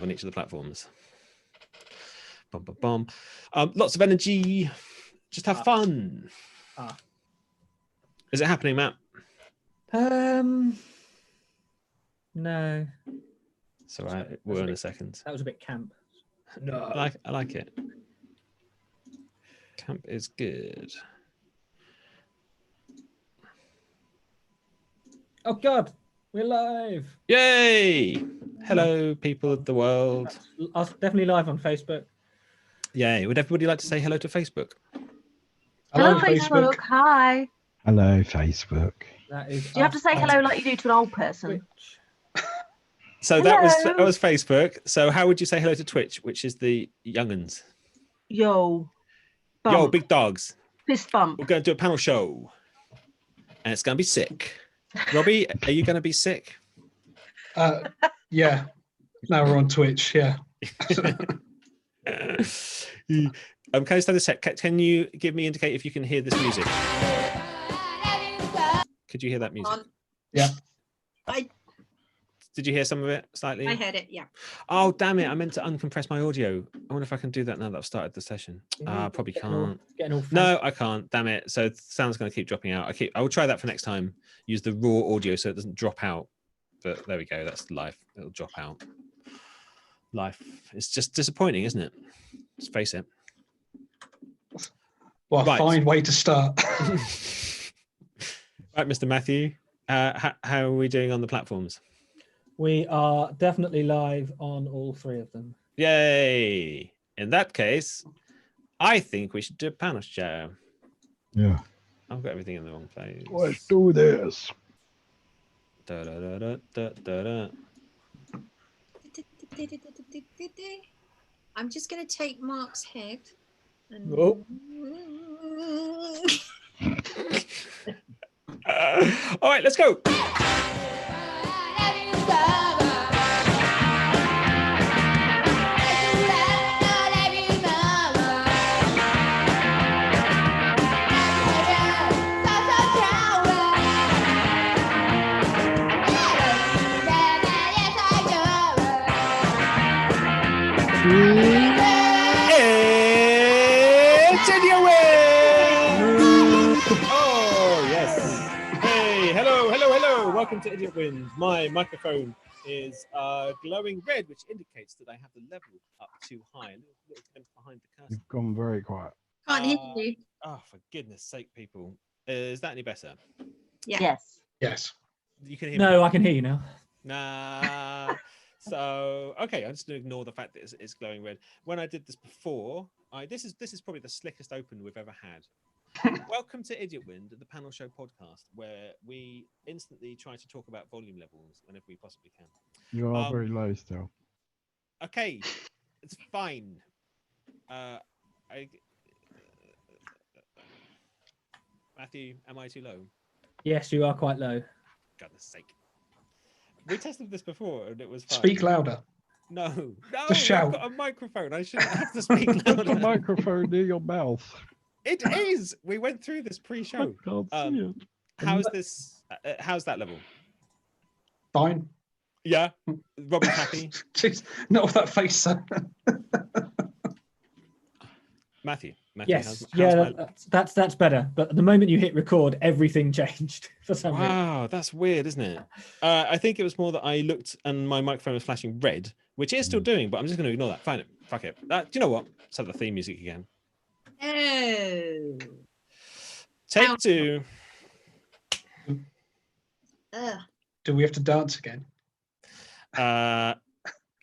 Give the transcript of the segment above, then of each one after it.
on each of the platforms. Bum, bum, bum. Lots of energy. Just have fun. Is it happening, Matt? No. It's all right. We're in a second. That was a bit camp. No. I like it. Camp is good. Oh God, we're live. Yay! Hello, people of the world. Us definitely live on Facebook. Yay! Would everybody like to say hello to Facebook? Hello, Facebook. Hi. Hello, Facebook. That is. Do you have to say hello like you do to an old person? So Hello. that was Facebook. So how would you say hello to Twitch, which is the young'uns? Yo. Bump. Yo, big dogs. Fist bump. We're going to do a panel show, and it's going to be sick. Robbie, are you going to be sick? Yeah. Now we're on Twitch. Yeah. Can I start a sec? Can you indicate if you can hear this music? Could you hear that music? Yeah. Did you hear some of it slightly? I heard it, yeah. Oh, damn it. I meant to uncompress my audio. I wonder if I can do that now that I've started the session. Probably can't. No, I can't. Damn it. So the sound's going to keep dropping out. I will try that for next time. Use the raw audio so it doesn't drop out. But there we go. That's life. It'll drop out. Life. It's just disappointing, isn't it? Let's face it. What a fine way to start. Right, Mr. Matthew. How are we doing on the platforms? We are definitely live on all three of them. Yay! In that case, I think we should do a panel show. Yeah. I've got everything in the wrong place. Let's do this. Da, da, da, da, da, da, da. I'm just going to take Mark's head. And... Oh. All right, let's go. It's Idiot Wind! Oh, yes. Hey, hello. Welcome to Idiot Wind. My microphone is glowing red, which indicates that I have the level up too high. A little bit behind the cursor. You've gone very quiet. Can't hear you. Oh, for goodness sake, people. Is that any better? Yeah. Yes. Yes. You can hear me? No, I can hear you now. Nah. So okay, I'm just gonna ignore the fact that it's glowing red. When I did this before, this is probably the slickest open we've ever had. Welcome to Idiot Wind, the panel show podcast, where we instantly try to talk about volume levels whenever we possibly can. You are very low still. Okay, it's fine. Matthew, am I too low? Yes, you are quite low. Goodness sake. We tested this before and it was fine. Speak louder. No, Just shout. I've got a microphone. I shouldn't have to speak Put louder. the microphone near your mouth. It is. We went through this pre-show. I can't see it. How's this? How's that level? Fine. Yeah, Robbie's happy. Jeez, not with that face, sir. Matthew, Yes, how's that's better. But the moment you hit record, everything changed for some reason. Wow, that's weird, isn't it? I think it was more that I looked and my microphone was flashing red, which it is still doing, but I'm just going to ignore that. Fine, fuck it. Do you know what? Let's have the theme music again. Oh. Take two. Do we have to dance again?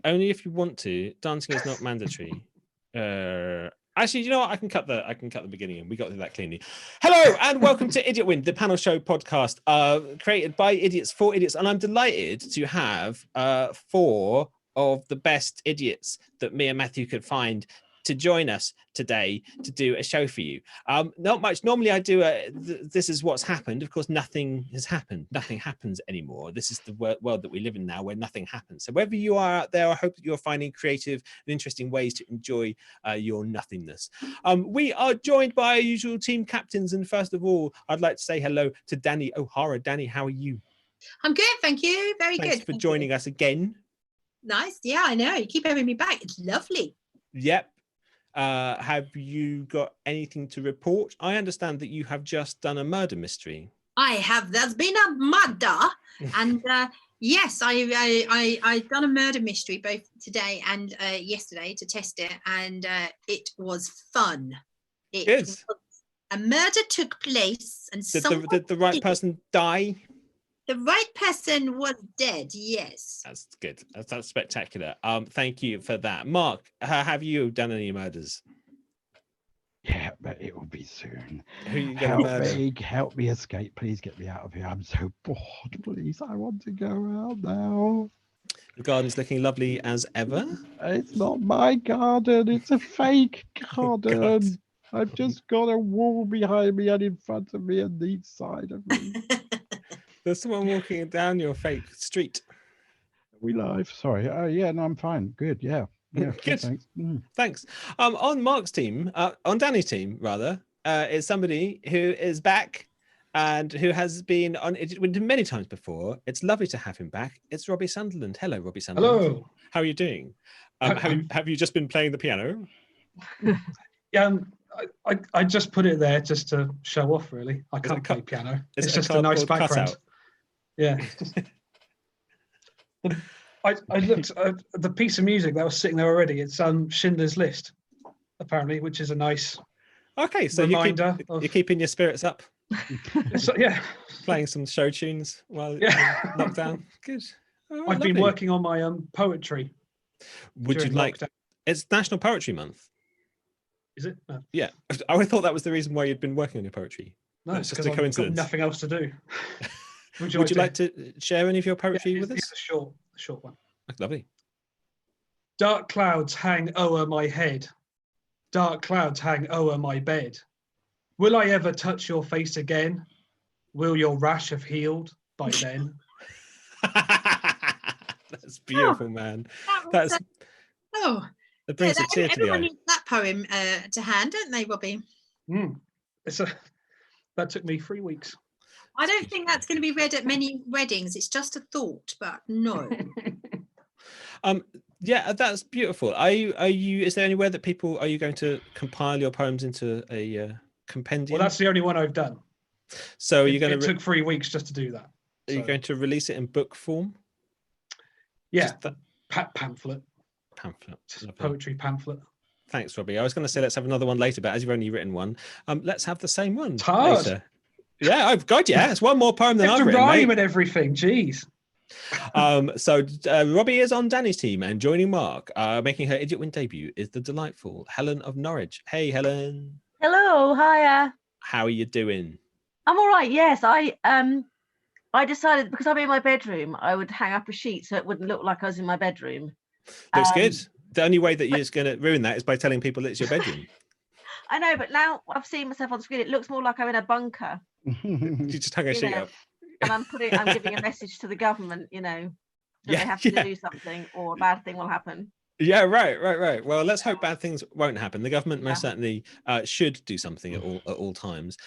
Only if you want to. Dancing is not mandatory. Actually, you know what? I can cut the beginning in. We got through that cleanly. Hello and welcome to Idiot Wind, the panel show podcast created by idiots for idiots. And I'm delighted to have 4 of the best idiots that me and Matthew could find to join us today to do a show for you. Not much. Normally I do this is what's happened. Of course, nothing has happened. Nothing happens anymore. This is the world that we live in now where nothing happens. So wherever you are out there, I hope that you're finding creative and interesting ways to enjoy your nothingness. We are joined by our usual team captains. And first of all, I'd like to say hello to Danny O'Hara. Danny, how are you? I'm good, thank you. Very Thanks good. for joining us again. Nice. Yeah, I know. You keep having me back. It's lovely. Yep. Have you got anything to report? I understand that you have just done a murder mystery. I have. There's been a murder, and yes, I done a murder mystery both today and yesterday to test it, and it was fun. Good. A murder took place, and Did the right person die? the right person was dead. Yes. That's good. That's spectacular. Thank you for that. Mark, have you done any murders? Yeah, but it will be soon. Who are you going to murder? Help me escape. Please get me out of here. I'm so bored. Please, I want to go out now. The garden's looking lovely as ever. It's not my garden. It's a fake garden. God. I've just got a wall behind me and in front of me and each side of me. There's someone walking down your fake street. Are we live? Sorry. Oh, yeah, no, I'm fine. Good. Yeah. Yeah. Good. Thanks. Thanks. On Mark's team, on Danny's team rather, is somebody who is back and who has been on it many times before. It's lovely to have him back. It's Robbie Sunderland. Hello, Robbie Sunderland. Hello. How are you doing? Have you just been playing the piano? Yeah, I just put it there just to show off. Really, I it can't a play piano. is It's it a just a nice cardboard background. cutout? Yeah. I looked at the piece of music that was sitting there already. It's Schindler's List, apparently, which is a nice Okay, so reminder. you're keeping your spirits up, Yeah, playing some show tunes while Yeah. lockdown. Good. Oh, I've been lovely. working on my poetry. Would you during like? lockdown. It's National Poetry Month. Is it? No, Yeah, I would have thought that was the reason why you'd been working on your poetry. no, It's it's just a because I've got coincidence. nothing else to do. Would you like to share any of your poetry Yeah, with it's us? a short one. Lovely. Dark clouds hang o'er my head. Dark clouds hang o'er my bed. Will I ever touch your face again? Will your rash have healed by then? That's beautiful, man. That was, That's oh, that brings yeah, a tear to the everyone eye. needs that poem to hand, don't they, Robbie? That took me 3 weeks. I don't think that's going to be read at many weddings. It's just a thought, but no. Yeah, that's beautiful. Are you? Is there anywhere that people are you going to compile your poems into a compendium? Well, that's the only one I've done. So you're It going to took 3 weeks just to do that. are you So, going to release it in book form? yeah, Just that pamphlet, pamphlet. Lovely. poetry pamphlet. Thanks, Robbie. I was going to say let's have another one later, but as you've only written one, let's have the same one It's hard. later. Yeah, I've got yeah. It's one more poem You than have I've to written. rhyme mate. and everything. Jeez. So Robbie is on Danny's team, and joining Mark, making her Idiot Win debut, is the delightful Helen of Norwich. Hey, Helen. Hello, hiya. How are you doing? I'm all right. Yes, I decided because I'm in my bedroom, I would hang up a sheet so it wouldn't look like I was in my bedroom. Looks good. The only way that you're just going to ruin that is by telling people it's your bedroom. I know, but now I've seen myself on screen. It looks more like I'm in a bunker, You just hung a sheet know, up. and I'm giving a message to the government. That Yeah, they have to yeah. do something, or a bad thing will happen. Yeah, right. Well, let's hope bad things won't happen. The government most Yeah. certainly should do something at all times.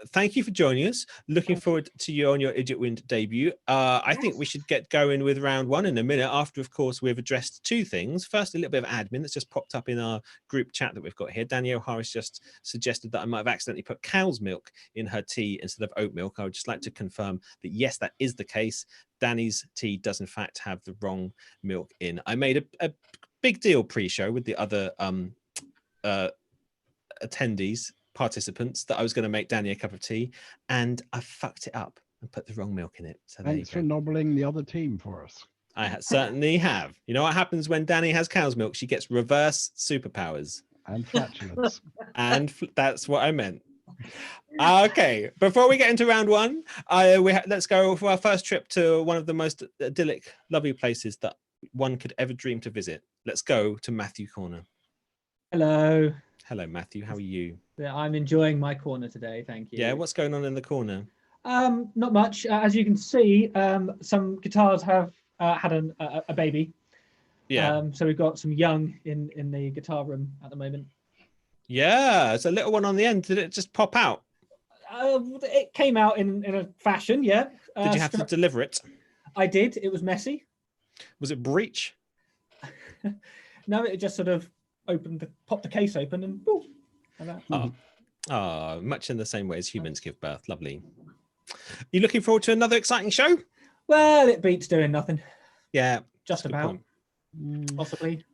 Thank you for joining us. Looking forward to you on your Idiot Wind debut. I think we should get going with round one in a minute. After, of course, we've addressed two things. First, a little bit of admin that's just popped up in our group chat that we've got here. Danielle Harris just suggested that I might have accidentally put cow's milk in her tea instead of oat milk. I would just like to confirm that yes, that is the case. Danny's tea does in fact have the wrong milk in. I made a big deal pre-show with the other attendees, participants, that I was going to make Danny a cup of tea, and I fucked it up and put the wrong milk in it. So there you Thanks for go. nobbling the other team for us. Certainly have. You know what happens when Danny has cow's milk? She gets reverse superpowers. And flatulence. And that's what I meant. Okay, before we get into round one, let's go for our first trip to one of the most idyllic, lovely places that one could ever dream to visit. Let's go to Matthew Corner. Hello. Hello, Matthew. How are you? Yeah, I'm enjoying my corner today. Thank you. Yeah, what's going on in the corner? Not much. As you can see, some guitars have had a baby. Yeah. So we've got some young in the guitar room at the moment. Yeah, it's a little one on the end. Did it just pop out? It came out in a fashion, yeah. Did you have to deliver it? I did. It was messy. Was it breech? No, it just sort of popped the case open and boom. Like that. Much in the same way as humans give birth. Lovely. You looking forward to another exciting show? Well, it beats doing nothing. Yeah, Just that's a good about, point. possibly.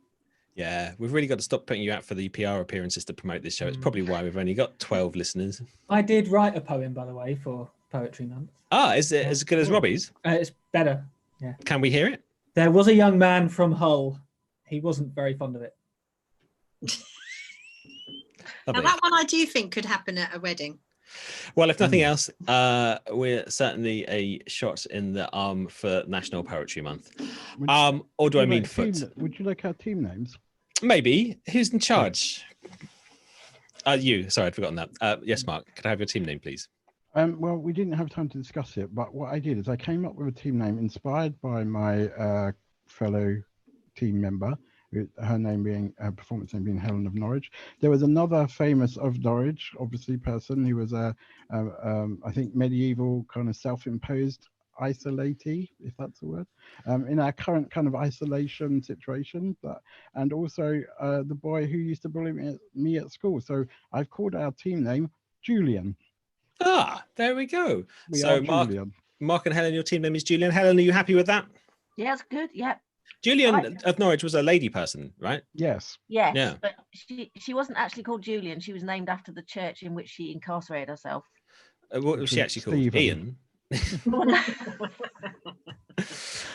Yeah, we've really got to stop putting you out for the PR appearances to promote this show. It's probably why we've only got 12 listeners. I did write a poem, by the way, for Poetry Month. Is it as good as Robbie's? It's better. Can we hear it? There was a young man from Hull. He wasn't very fond of it. Now, Lovely. that one I do think could happen at a wedding. Well, if nothing else, we're certainly a shot in the arm for National Poetry Month. Or do I mean foot? Would you like our team names? Maybe. Who's in charge? You. Sorry, I'd forgotten that. Yes, Mark. Could I have your team name, please? Well, we didn't have time to discuss it, but what I did is I came up with a team name inspired by my fellow team member, her name being performance name being Helen of Norwich. There was another famous of Norwich, obviously, person who was I think medieval kind of self-imposed isolatee, if that's the word, in our current kind of isolation situation, and also the boy who used to bully me at school. So I've called our team name Julian. There we go. We So are Mark, Julian. Mark and Helen, your team name is Julian. Helen, are you happy with that? Yeah, it's good. Yeah. Julian Right. of Norwich was a lady person, right? Yes. Yes. Yeah. But she wasn't actually called Julian. She was named after the church in which she incarcerated herself. What was she actually called? Stephen. Ian.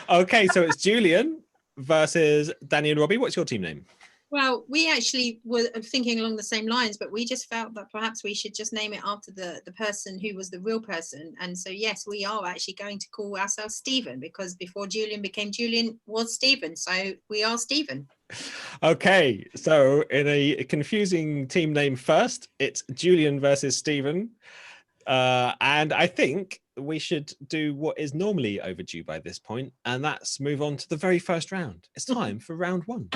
Okay, so it's Julian versus Danny and Robbie. What's your team name? Well, we actually were thinking along the same lines, but we just felt that perhaps we should just name it after the person who was the real person. And so, yes, we are actually going to call ourselves Stephen, because before Julian became Julian was Stephen. So we are Stephen. Okay, so in a confusing team name first, it's Julian versus Stephen. And I think we should do what is normally overdue by this point, and that's move on to the very first round. It's time for round one.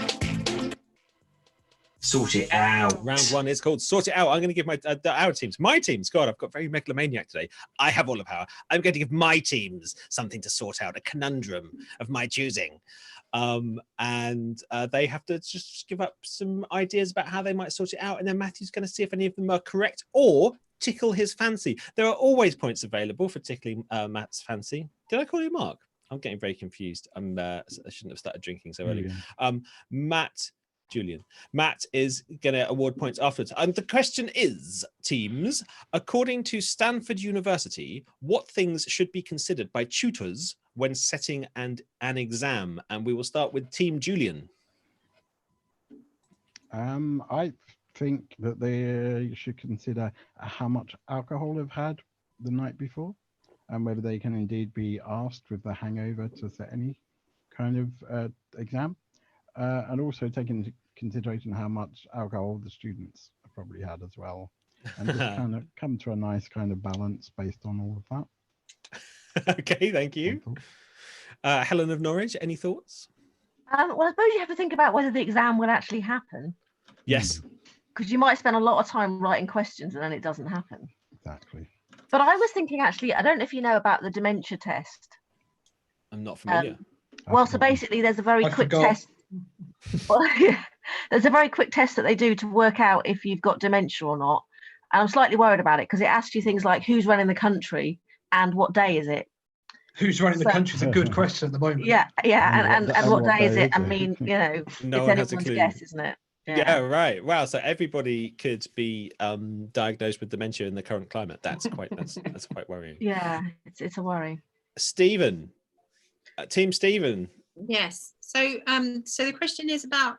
Sort it out. Round one is called Sort It Out. I'm going to give our teams, my teams. God, I've got very megalomaniac today. I have all the power. I'm going to give my teams something to sort out, a conundrum of my choosing. And they have to just give up some ideas about how they might sort it out. And then Matthew's going to see if any of them are correct or tickle his fancy. There are always points available for tickling Matt's fancy. Did I call you Mark? I'm getting very confused. I shouldn't have started drinking so early. Julian. Matt is going to award points afterwards. And the question is, teams, according to Stanford University, what things should be considered by tutors when setting an exam? And we will start with Team Julian. I think that they should consider how much alcohol they've had the night before, and whether they can indeed be asked with the hangover to set any kind of exam. And also take into consideration how much alcohol the students have probably had as well, and just kind of come to a nice kind of balance based on all of that. Okay, thank you. Helen of Norwich, any thoughts? Well, I suppose you have to think about whether the exam will actually happen, Yes. because you might spend a lot of time writing questions and then it doesn't happen. Exactly. But I was thinking, actually, I don't know if you know about the dementia test. I'm not familiar. Well, so basically there's a very I quick forgot. test. Well, yeah, there's a very quick test that they do to work out if you've got dementia or not. And I'm slightly worried about it because it asks you things like who's running the country and what day is it? Who's running the So- country is a good question at the moment. Yeah, and what day is it? I is it? mean, you know, No it's one has a anyone's clue. guess, isn't it? Yeah, right. Wow. So everybody could be diagnosed with dementia in the current climate. That's quite that's quite worrying. Yeah, it's a worry. Stephen, Team Stephen. Yes. So so the question is about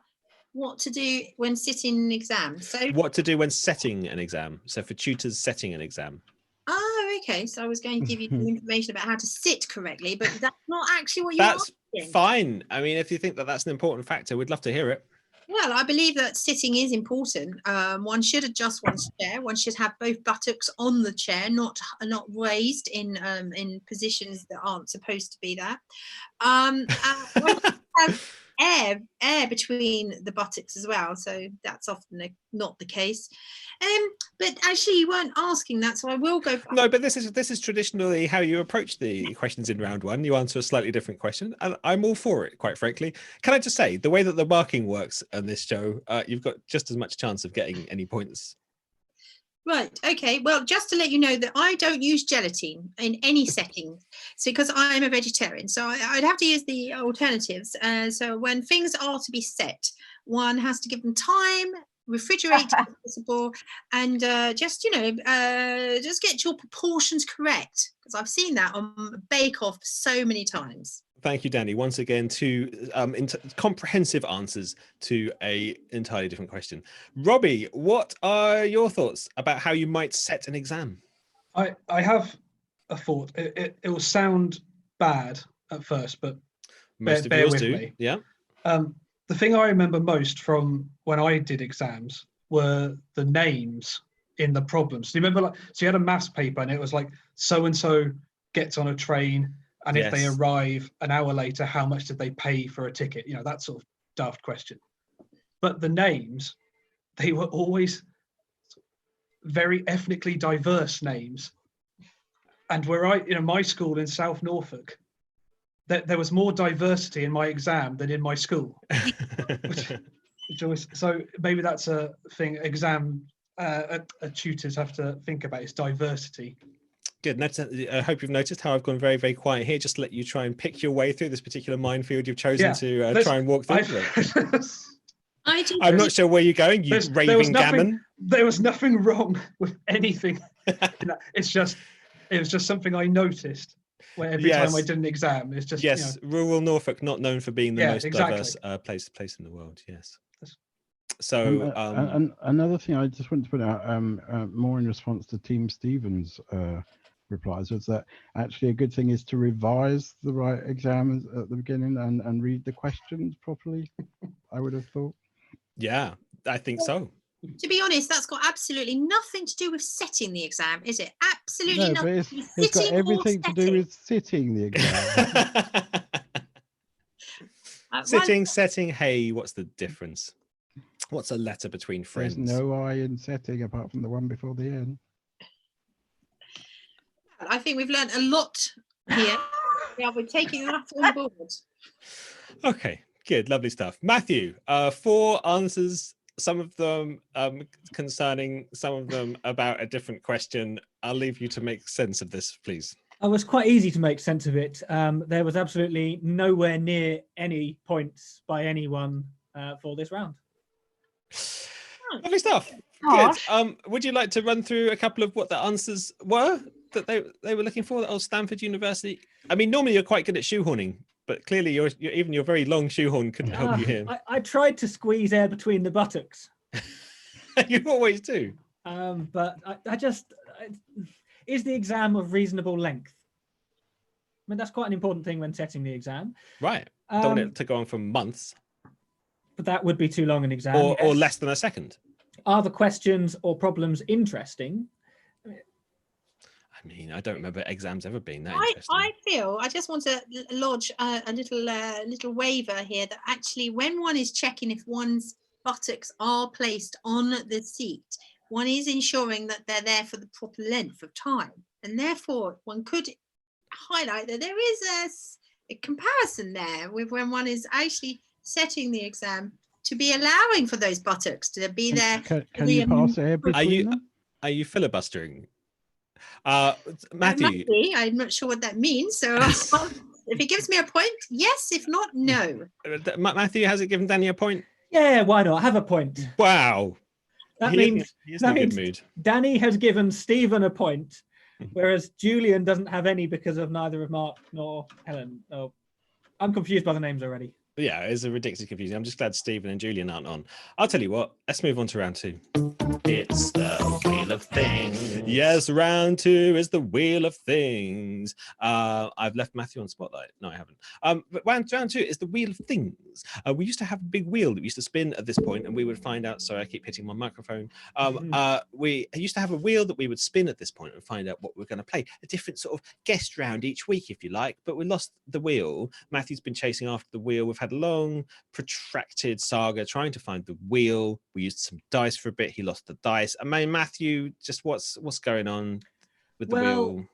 what to do when sitting an exam. So What to do when setting an exam? So for tutors setting an exam. okay. So I was going to give you the information about how to sit correctly, but that's not actually what you're That's asking. fine. I mean, if you think that that's an important factor, we'd love to hear it. Well, I believe that sitting is important. One should adjust one's chair. One should have both buttocks on the chair, not raised in positions that aren't supposed to be there. One should have air between the buttocks as well, so that's often not the case. But actually, you weren't asking that, so I will go back. No, but this is traditionally how you approach the questions in round one. You answer a slightly different question, and I'm all for it, quite frankly. Can I just say, the way that the marking works on this show, you've got just as much chance of getting any points. Right. Okay. Well, just to let you know that I don't use gelatine in any setting. So because I'm a vegetarian, so I'd have to use the alternatives. So when things are to be set, one has to give them time, refrigerate if possible, and just get your proportions correct, because I've seen that on Bake Off so many times. Thank you, Danny, once again, to comprehensive answers to a entirely different question. Robbie, what are your thoughts about how you might set an exam? I have a thought. It will sound bad at first, but Most of bear yours with do. me. Yeah. The thing I remember most from when I did exams were the names in the problems. Do you remember, so you had a maths paper and it was like, so-and-so gets on a train, and if they Yes. arrive an hour later, how much did they pay for a ticket? You know, that sort of daft question. But the names, they were always very ethnically diverse names. And where my school in South Norfolk, there was more diversity in my exam than in my school. So maybe that's a thing tutors have to think about, is diversity. Good. I hope you've noticed how I've gone very, very quiet here, just to let you try and pick your way through this particular minefield you've chosen to try and walk through. I'm not sure where you're going, you raving gammon. There was nothing wrong with anything. It was just something I noticed where every time I did an exam, it's just rural Norfolk, not known for being the most diverse place in the world. Yes. So and another thing I just want to put out, more in response to Team Stevens' replies, was that actually a good thing is to revise the right exam at the beginning and read the questions properly. I would have thought. Yeah, I think so. To be honest, that's got absolutely nothing to do with setting the exam, is it? Absolutely No, nothing. but it's got everything to do with sitting the exam. Sitting, setting, hey, what's the difference? What's a letter between friends? There's no I in setting apart from the one before the N. I think we've learned a lot here. Yeah, we're taking that on board. Okay, good, lovely stuff. Matthew, 4 answers, some of them concerning, some of them about a different question. I'll leave you to make sense of this, please. It was quite easy to make sense of it. There was absolutely nowhere near any points by anyone for this round. Lovely stuff. Gosh. Good. Would you like to run through a couple of what the answers were that they were looking for at Old Stanford University? I mean, normally you're quite good at shoehorning, but clearly even your very long shoehorn couldn't help you here. I tried to squeeze air between the buttocks. You always do. But is the exam of reasonable length? I mean, that's quite an important thing when setting the exam. Right. Don't want it to go on for months. But that would be too long an exam. Or less than a second. Are the questions or problems interesting? I mean, I don't remember exams ever being that interesting. I just want to lodge a little waiver here that actually when one is checking if one's buttocks are placed on the seat, one is ensuring that they're there for the proper length of time. And therefore, one could highlight that there is a comparison there with when one is actually setting the exam to be allowing for those buttocks to be there. Can you pass air between them? Are you filibustering? Matthew? I'm not sure what that means. So if it gives me a point, yes. If not, no. Matthew, has it given Danny a point? Yeah, why not? Have a point. Wow. That means he's in a good mood. Danny has given Stephen a point, whereas Julian doesn't have any because of neither of Mark nor Helen. Oh, I'm confused by the names already. Yeah, it's a ridiculously confusing. I'm just glad Stephen and Julian aren't on. I'll tell you what, let's move on to round 2. It's the Wheel of Things. Yes, round 2 is the Wheel of Things. I've left Matthew on spotlight. No, I haven't. But round 2 is the Wheel of Things. We used to have a big wheel that we used to spin at this point, and we would find out. Sorry, I keep hitting my microphone. We used to have a wheel that we would spin at this point and find out what we're going to play. A different sort of guest round each week, if you like. But we lost the wheel. Matthew's been chasing after the wheel. We've had had a long, protracted saga trying to find the wheel. We used some dice for a bit. He lost the dice. I mean, Matthew, just what's going on with the Well, wheel?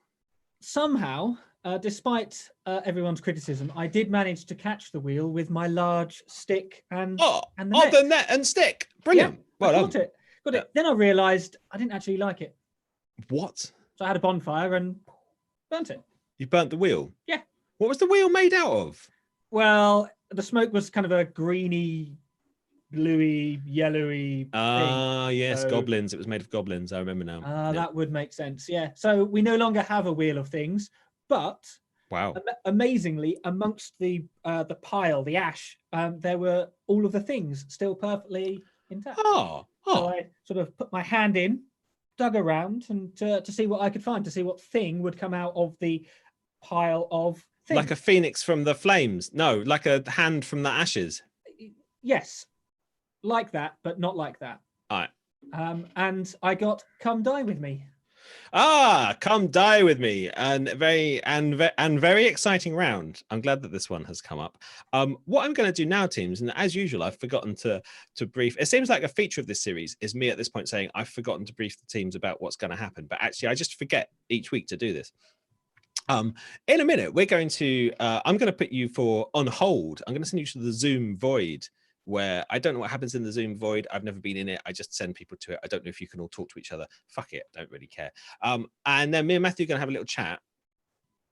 Somehow, despite everyone's criticism, I did manage to catch the wheel with my large stick and Oh, and the oh, net. the net and stick. Brilliant. I Well caught done. it. Got it. Then I realised I didn't actually like it, What? so I had a bonfire and burnt it. You burnt the wheel? Yeah. What was the wheel made out of? Well, the smoke was kind of a greeny, bluey, yellowy thing. Ah, yes, So- goblins. It was made of goblins. I remember now. Yeah. That would make sense. Yeah. So we no longer have a wheel of things, but Wow. amazingly, amongst the pile, the ash, there were all of the things still perfectly intact. Oh, So oh. I sort of put my hand in, dug around, and to see what I could find, to see what thing would come out of the pile of things. Like a phoenix from the flames. No, like a hand from the ashes. Yes, like that, but not like that. Alright. And I got "Come Die With Me." Ah, come die with me, and very exciting round. I'm glad that this one has come up. What I'm going to do now, teams, and as usual, I've forgotten to brief. It seems like a feature of this series is me at this point saying I've forgotten to brief the teams about what's going to happen, but actually, I just forget each week to do this. In a minute, we're going to. I'm going to put you on hold. I'm going to send you to the Zoom void, where I don't know what happens in the Zoom void. I've never been in it. I just send people to it. I don't know if you can all talk to each other. Fuck it. Don't really care. And then me and Matthew are going to have a little chat,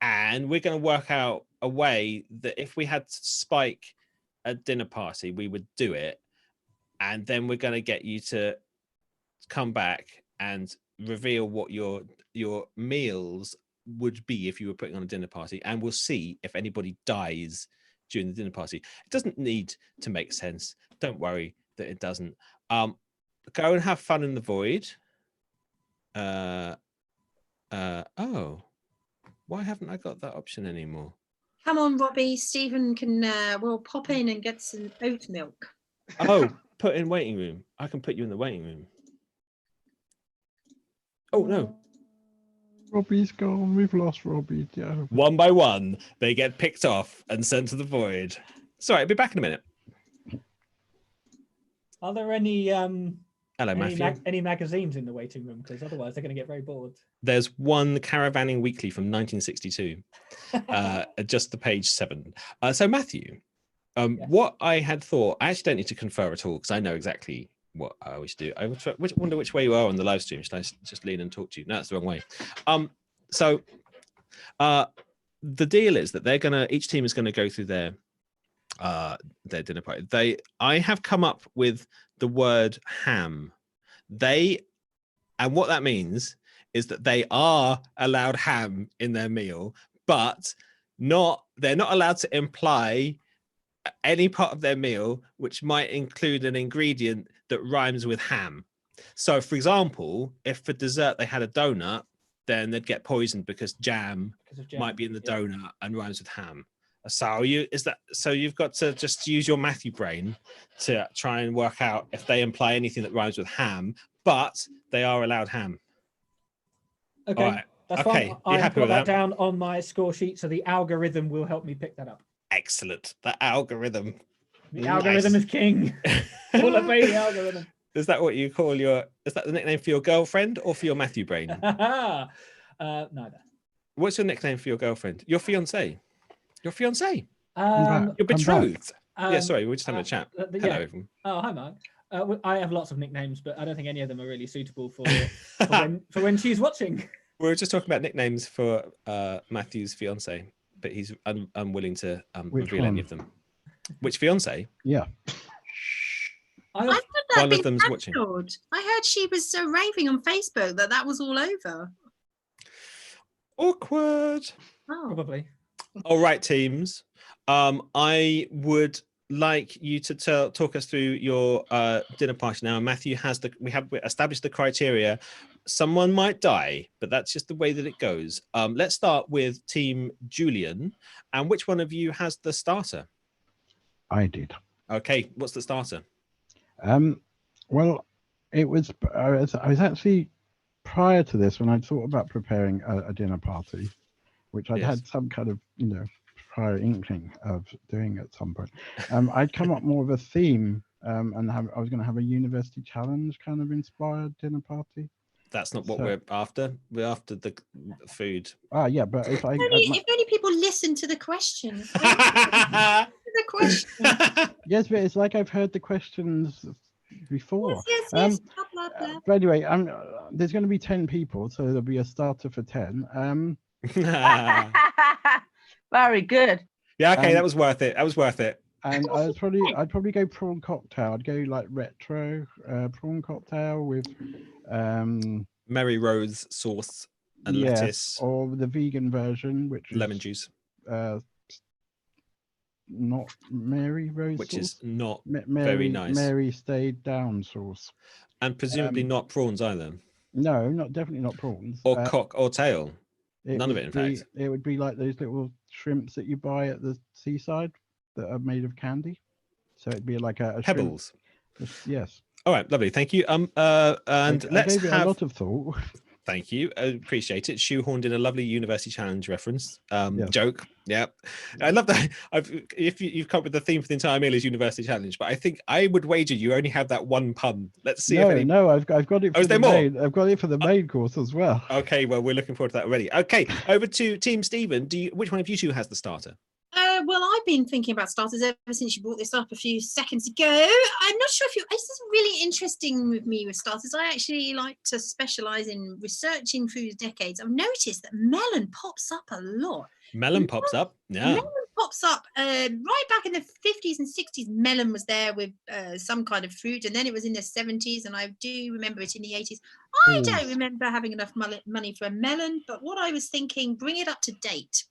and we're going to work out a way that if we had Spike at dinner party, we would do it. And then we're going to get you to come back and reveal what your meals would be if you were putting on a dinner party. And we'll see if anybody dies during the dinner party. It doesn't need to make sense. Don't worry that it doesn't. Go and have fun in the void. Oh, why haven't I got that option anymore? Come on, Robbie. Stephen can will pop in and get some oat milk. Oh, put in waiting room. I can put you in the waiting room. Oh no. Robbie's gone. We've lost Robbie. Yeah. One by one, they get picked off and sent to the void. Sorry, I'll be back in a minute. Are there any Hello, Matthew. any magazines in the waiting room? Because otherwise they're going to get very bored. There's one Caravanning Weekly from 1962, just the page 7. So Matthew, Yes. what I had thought, I actually don't need to confer at all because I know exactly what I always do. I wonder which way you are on the live stream. Should I just lean and talk to you? No, that's the wrong way. So the deal is that each team is gonna go through their dinner party. I have come up with the word ham. And what that means is that they are allowed ham in their meal, but they're not allowed to imply any part of their meal which might include an ingredient that rhymes with ham. So for example, if for dessert they had a donut, then they'd get poisoned because jam might be in the donut and rhymes with ham. So you've got to just use your Matthew brain to try and work out if they imply anything that rhymes with ham, but they are allowed ham. Okay, All right. that's Okay, fine. you I happy put with that that? down on my score sheet, so the algorithm will help me pick that up. Excellent. The algorithm. The algorithm is king. All obey the algorithm. Is that what you call is that the nickname for your girlfriend or for your Matthew brain? Neither. What's your nickname for your girlfriend? Your fiance? Your fiance? Um, Your I'm back. betrothed? Yeah, um, sorry, we're just having a chat. yeah. Hello, everyone. Oh, hi, Mark. I have lots of nicknames, but I don't think any of them are really suitable for when she's watching. We were just talking about nicknames for Matthew's fiance, but he's unwilling to Which reveal any one? of them. Which fiance? Yeah. I I, thought that One been of them's watching. cancelled. I heard she was raving on Facebook that was all over. Awkward. Oh, probably. All right, teams. I would like you to talk us through your dinner party now. Matthew we have established the criteria. Someone might die, but that's just the way that it goes. Let's start with Team Julian. And which one of you has the starter? I did. Okay, what's the starter? Well, it was I was actually prior to this when I thought about preparing a dinner party, which I'd Yes. had some kind of prior inkling of doing at some point. I'd come up more with a theme, and I was going to have a university challenge kind of inspired dinner party. That's not what So- we're after. We're after the food. Yeah, but if I If only people listen to the questions. The question. yes, but it's like I've heard the questions before. Yes, blah, blah, blah. But anyway, there's going to be 10 people, so there'll be a starter for 10. Very good. Yeah, okay, that was worth it. That was worth it. And I'd probably go prawn cocktail. I'd go like retro prawn cocktail with Mary Rose sauce and yes, lettuce, or the vegan version, which lemon is juice, not Mary Rose which sauce. is not Mary, nice. Mary stayed down sauce. and presumably not prawns either, No, definitely not prawns. or cock or tail. It none of would it, in be- fact. It would be like those little shrimps that you buy at the seaside that are made of candy. So it'd be like a shrimp- Pebbles. Yes. All right, lovely. Thank you. And I let's gave it have. a lot of thought. Thank you. I appreciate it. Shoehorned in a lovely University Challenge reference. Yes. Joke. Yeah. I love that. If you've come up with the theme for the entire meal is University Challenge, but I think I would wager you only have that one pun. Let's see if any. No, I've got it Oh, for is the there more? main. I've got it for the main course as well. Okay, well, we're looking forward to that already. Okay, over to Team Stephen. Which one of you two has the starter? Well, I've been thinking about starters ever since you brought this up a few seconds ago. I'm not sure if this is really interesting with me with starters. I actually like to specialize in researching food decades. I've noticed that melon pops up a lot. Melon pops up. Yeah. Melon pops up right back in the 50s and 60s. Melon was there with some kind of fruit, and then it was in the 70s, and I do remember it in the 80s. I don't remember having enough money for a melon, but what I was thinking, bring it up to date.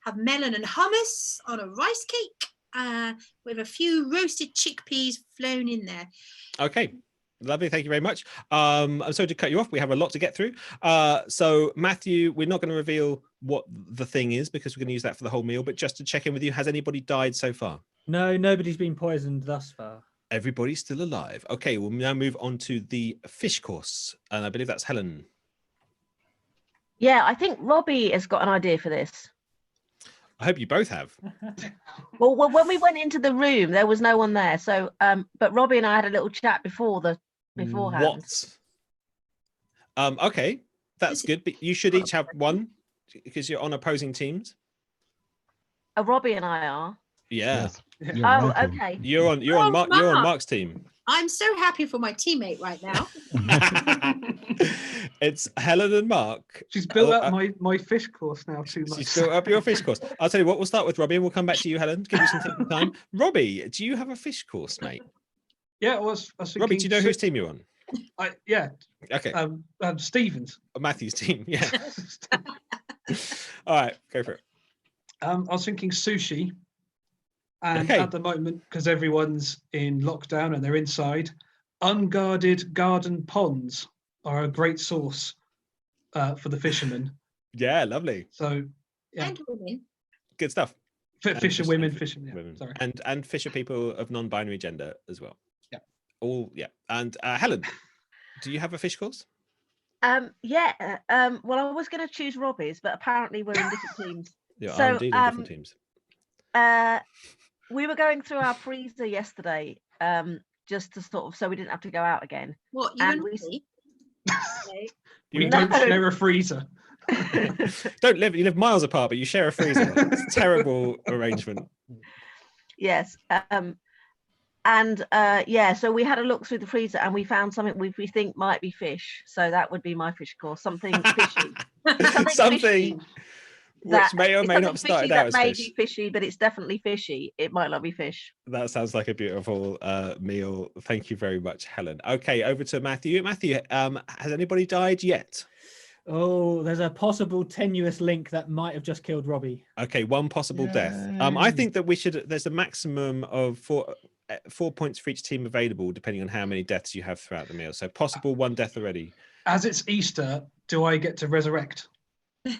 Have melon and hummus on a rice cake with a few roasted chickpeas flown in there. Okay. Lovely. Thank you very much. I'm sorry to cut you off. We have a lot to get through. So Matthew, we're not going to reveal what the thing is because we're going to use that for the whole meal. But just to check in with you, has anybody died so far? No, nobody's been poisoned thus far. Everybody's still alive. Okay, we'll now move on to the fish course. And I believe that's Helen. Yeah, I think Robbie has got an idea for this. I hope you both have. Well, when we went into the room, there was no one there. So, but Robbie and I had a little chat beforehand. What? Okay, that's good. But you should each have one because you're on opposing teams. Robbie and I are. Yeah. Yes. Oh, right. okay. You're on Oh, Mark's team. I'm so happy for my teammate right now. It's Helen and Mark. She's built up my fish course now too much. She's built up your fish course. I'll tell you what, we'll start with Robbie and we'll come back to you, Helen, give you some thinking time. Robbie, do you have a fish course, mate? Yeah, I was thinking, Robbie, do you know whose team you're on? Yeah, Okay, Stevens. Matthew's team, yeah. All right, go for it. I was thinking sushi, and Okay. at the moment, because everyone's in lockdown and they're inside, unguarded garden ponds are a great source for the fishermen. Yeah, lovely. So, yeah, And women. Good stuff. And fisher fish- women, and fisher. Yeah, women. sorry. And fisher people of non-binary gender as well. Yeah. All, yeah. And Helen, do you have a fish course? Yeah. Well, I was going to choose Robbie's, but apparently we're in different teams. Yeah, So, indeed, in different teams. We were going through our freezer yesterday, just to sort of so we didn't have to go out again. What, you And and we- me? Okay. We You don't No. share a freezer. don't live, you live miles apart, but you share a freezer. It's a terrible arrangement. Yes. And yeah, so we had a look through the freezer and we found something we think might be fish. So that would be my fish course. Something fishy. Something fishy which that- may or it's may something not have started fishy out that as may fish. be fishy, but it's definitely fishy. It might not be fish. That sounds like a beautiful meal. Thank you very much, Helen. Okay, over to Matthew. Matthew, has anybody died yet? Oh, there's a possible tenuous link that might have just killed Robbie. Okay, one possible death. I think that there's a maximum of 4 points for each team available, depending on how many deaths you have throughout the meal. So possible one death already. As it's Easter, do I get to resurrect?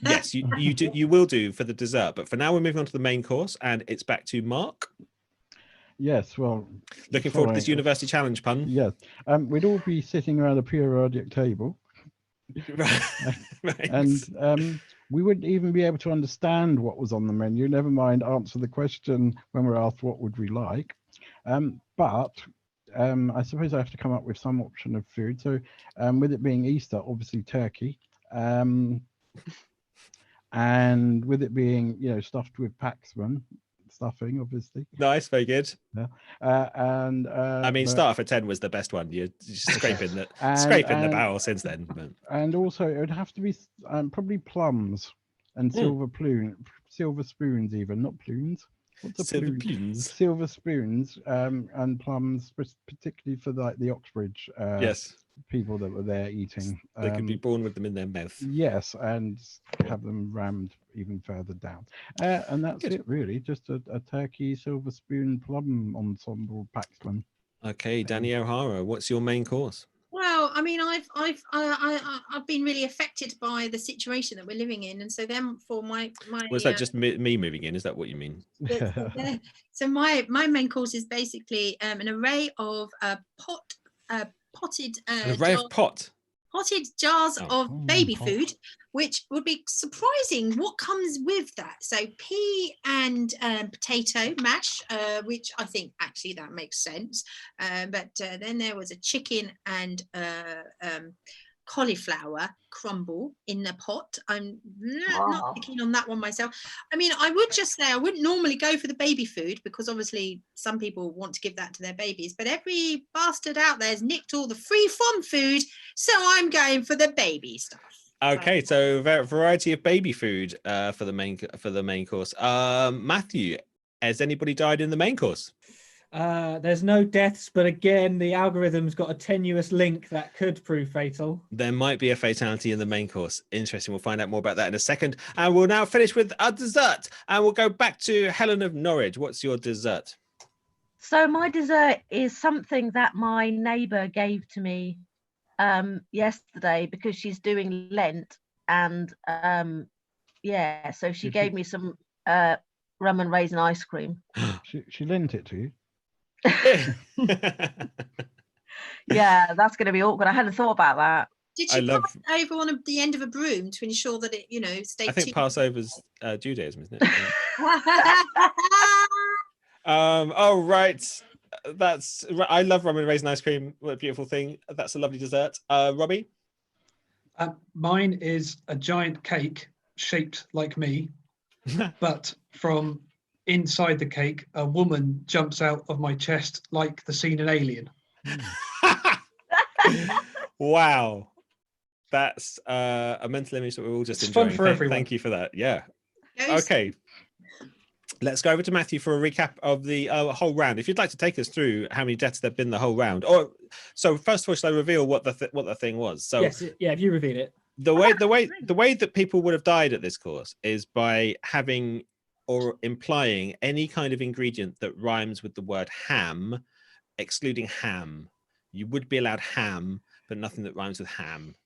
Yes, you will do for the dessert. But for now, we're moving on to the main course, and it's back to Mark. Yes, well, Looking forward to this sorry. university challenge pun. yes. We'd all be sitting around a periodic table, right. and we wouldn't even be able to understand what was on the menu, never mind answer the question when we're asked what would we like. But I suppose I have to come up with some option of food. So with it being Easter, obviously turkey. And with it being, stuffed with Paxman stuffing, obviously. Nice, very good. I mean, starter for 10 was the best one. You're just scraping the barrel since then. But... And also, it would have to be probably plums and silver spoons, even not plumes. What's a silver plume? plumes. Silver spoons and plums, particularly for the Oxbridge yes. people that were there eating. They could be born with them in their mouth. Yes, and have them rammed even further down. And that's Good. it, really. Just a turkey, silver spoon, plum ensemble Paxman. Okay, Danny O'Hara, what's your main course? Well, I mean, I've been really affected by the situation that we're living in, and so then for my Was that just me moving in? Is that what you mean? So my main course is basically an array of potted jars of baby food, which would be surprising what comes with that. So pea and potato mash, which I think actually that makes sense. But then there was a chicken and cauliflower crumble in the pot. I'm not keen on that one myself. I mean, I would just say I wouldn't normally go for the baby food because obviously some people want to give that to their babies, but every bastard out there has nicked all the free from food, so I'm going for the baby stuff. Okay, so variety of baby food for the main course. Matthew, has anybody died in the main course? There's no deaths, but again, the algorithm's got a tenuous link that could prove fatal. There might be a fatality in the main course. Interesting. We'll find out more about that in a second. And we'll now finish with a dessert. And we'll go back to Helen of Norwich. What's your dessert? So my dessert is something that my neighbour gave to me yesterday because she's doing Lent. And so she gave me some rum and raisin ice cream. She lent it to you? Yeah, that's going to be awkward. I hadn't thought about that. Did you put over on the end of a broom to ensure that it, stayed? I think Passover's Judaism, isn't it? Oh, right. I love rum and raisin ice cream. What a beautiful thing. That's a lovely dessert. Robbie? Mine is a giant cake shaped like me, but from inside the cake, a woman jumps out of my chest like the scene in Alien. Wow. That's a mental image that we're all just It's enjoying. fun for everyone. Thank you for that. Yeah. Okay. Let's go over to Matthew for a recap of the whole round. If you'd like to take us through how many deaths there've been the whole round, so first of all, shall I reveal what the thing was? So yes, yeah, if you reveal it. The way that people would have died at this course is by having or implying any kind of ingredient that rhymes with the word ham, excluding ham. You would be allowed ham, but nothing that rhymes with ham.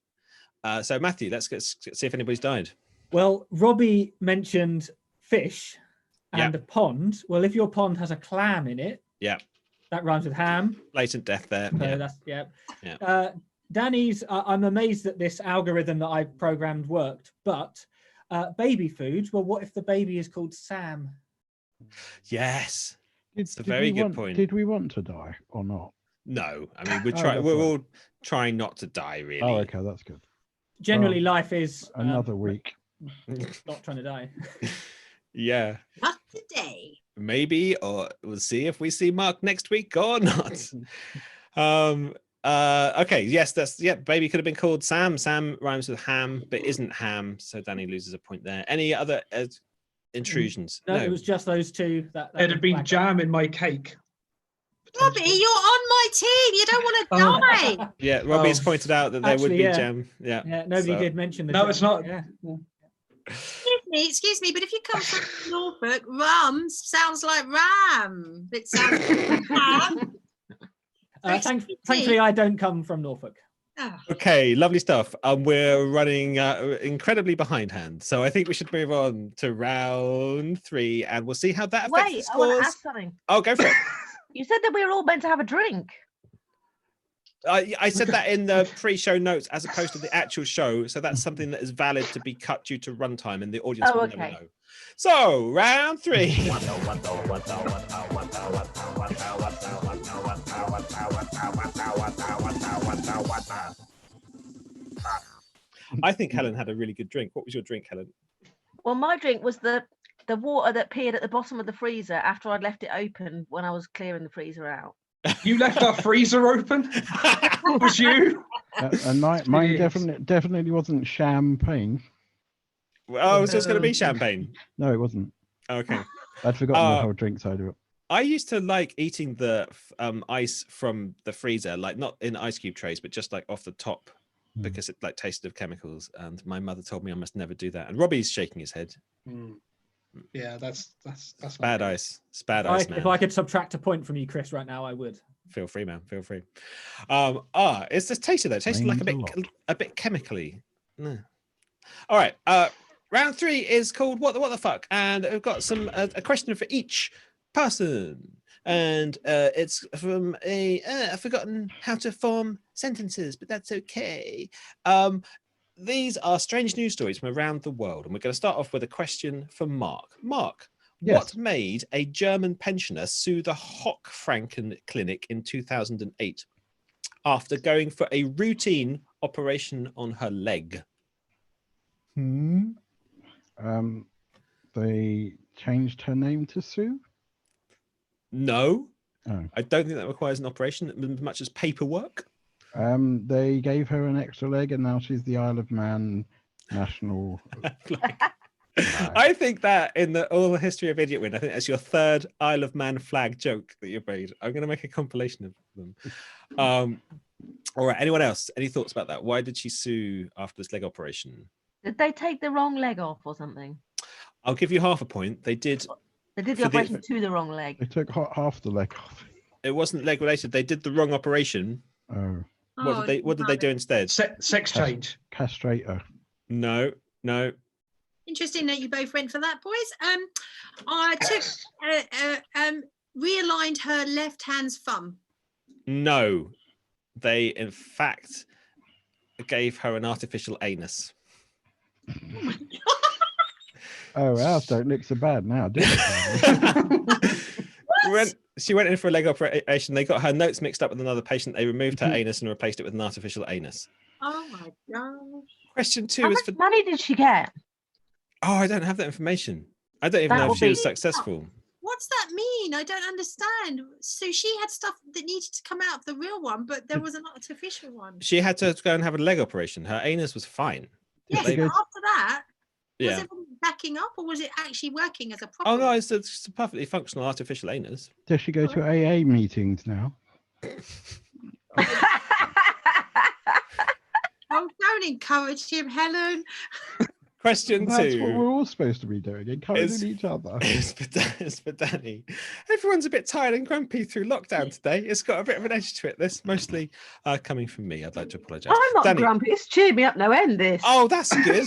So Matthew, let's see if anybody's died. Well, Robbie mentioned fish and a pond. Well, if your pond has a clam in it, that rhymes with ham. Latent death there. So that's Danny's. I'm amazed that this algorithm that I programmed worked, but baby food. Well, what if the baby is called Sam? Yes, it's a very good point. Did we want to die or not? No, I mean we're all trying not to die, really. Oh, okay, that's good. Generally, life is another week. Not trying to die. Yeah. Not today. Maybe, or we'll see if we see Mark next week or not. Okay, yes, baby could have been called Sam. Sam rhymes with ham, but isn't ham, so Danny loses a point there. Any other intrusions? No, it was just those two. There'd have been jam in my cake. Robbie, you're on my team. You don't want to die. Yeah, Robbie's pointed out that there would be jam. Yeah, nobody did mention the No, jam. it's not. Yeah. Excuse me, but if you come from Norfolk, rum sounds like ram. It sounds like ham. Thankfully, I don't come from Norfolk. Oh. Okay, lovely stuff. We're running incredibly behindhand, so I think we should move on to round 3, and we'll see how that affects the Wait, I scores. want to ask something. Oh, go for it. You said that we were all meant to have a drink. I said that in the pre-show notes as opposed to the actual show, so that's something that is valid to be cut due to runtime, and the audience will never okay. know. So, round 3. I think Helen had a really good drink. What was your drink, Helen? Well, my drink was the water that appeared at the bottom of the freezer after I'd left it open when I was clearing the freezer out. You left our freezer open? It was you? And mine Jeez. definitely wasn't champagne. Well, it was just going to be champagne. No, it wasn't. Okay. I'd forgotten the whole drink side of it. I used to like eating the ice from the freezer, like not in ice cube trays, but just like off the top, because it like tasted of chemicals. And my mother told me I must never do that. And Robbie's shaking his head. Yeah, that's Bad ice. It's bad ice, man. If I could subtract a point from you, Chris, right now, I would. Feel free, man. Feel free. It's just tasty though. It tasted like a bit chemically. No. All right. Round 3 is called what the fuck, and we've got some a question for each person, and it's from I've forgotten how to form sentences, but that's okay. These are strange news stories from around the world, and we're going to start off with a question for Mark. Mark, Yes. what made a German pensioner sue the Hochfranken Clinic in 2008 after going for a routine operation on her leg? They changed her name to Sue. No, Oh. I don't think that requires an operation as much as paperwork. They gave her an extra leg, and now she's the Isle of Man national. I think that in all the history of Idiot Win, I think that's your 3rd Isle of Man flag joke that you've made. I'm going to make a compilation of them. All right. Anyone else? Any thoughts about that? Why did she sue after this leg operation? Did they take the wrong leg off or something? I'll give you half a point. They did. They did For the the- operation to the wrong leg. They took half the leg off. It wasn't leg related. They did the wrong operation. Oh, What did they do instead? sex change. castrate her. No. Interesting that you both went for that, boys. I took realigned her left hand's thumb. No. They, in fact, gave her an artificial anus. Oh, ours don't look so bad now, do they? She went in for a leg operation. They got her notes mixed up with another patient. They removed her anus and replaced it with an artificial anus. Oh my gosh. Question 2 How is much for. money did she get? Oh, I don't have that information. I don't even That know if will she was be- successful. What's that mean? I don't understand. So she had stuff that needed to come out of the real one, but there was an artificial one. She had to go and have a leg operation. Her anus was fine. Yes, they- but after that, was Yeah. it backing up or was it actually working as a proper? Oh no, it's a perfectly functional artificial anus. Does she go to AA meetings now? Oh, don't encourage him, Helen. Question That's 2. what we're all supposed to be doing, encouraging It's- each other. It's for Danny. Everyone's a bit tired and grumpy through lockdown today. It's got a bit of an edge to it. This mostly coming from me. I'd like to apologise. I'm not Danny. grumpy. It's cheered me up no end, this. Oh, that's good.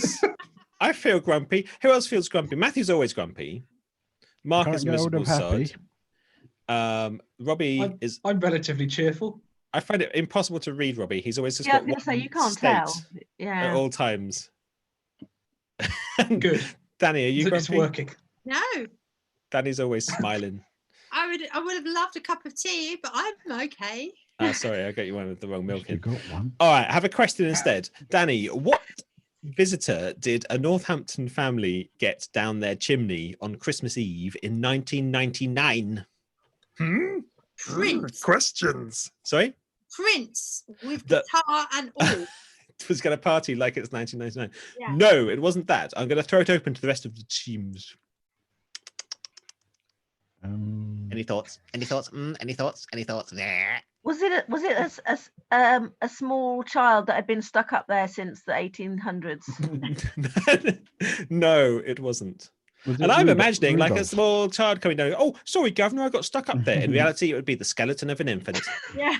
I feel grumpy. Who else feels grumpy? Matthew's always grumpy. Mark Can't is get hold miserable of happy. sod. Robbie is. I'm relatively cheerful. I find it impossible to read Robbie. He's always just yeah, I got was going to say, one you can't state tell. at Yeah. all times. Good. Danny, are you It's grumpy? working. No, Danny's always smiling. I would have loved a cup of tea, but I'm okay. Sorry, I got you one with the wrong milk You in. got one. All right, have a question instead. Danny, what visitor did a Northampton family get down their chimney on Christmas Eve in 1999? Prince. Questions. Sorry? Prince with The- guitar and all. Was going to party like it's 1999. Yeah. No, it wasn't that. I'm going to throw it open to the rest of the teams. Any thoughts? Any thoughts? Any thoughts? Any thoughts? Nah. Was it a small child that had been stuck up there since the 1800s? No, it wasn't. Was it And I'm Rudolph? imagining like a Rudolph? small child coming down. Oh, sorry, Governor, I got stuck up there. In reality, it would be the skeleton of an infant. Yeah.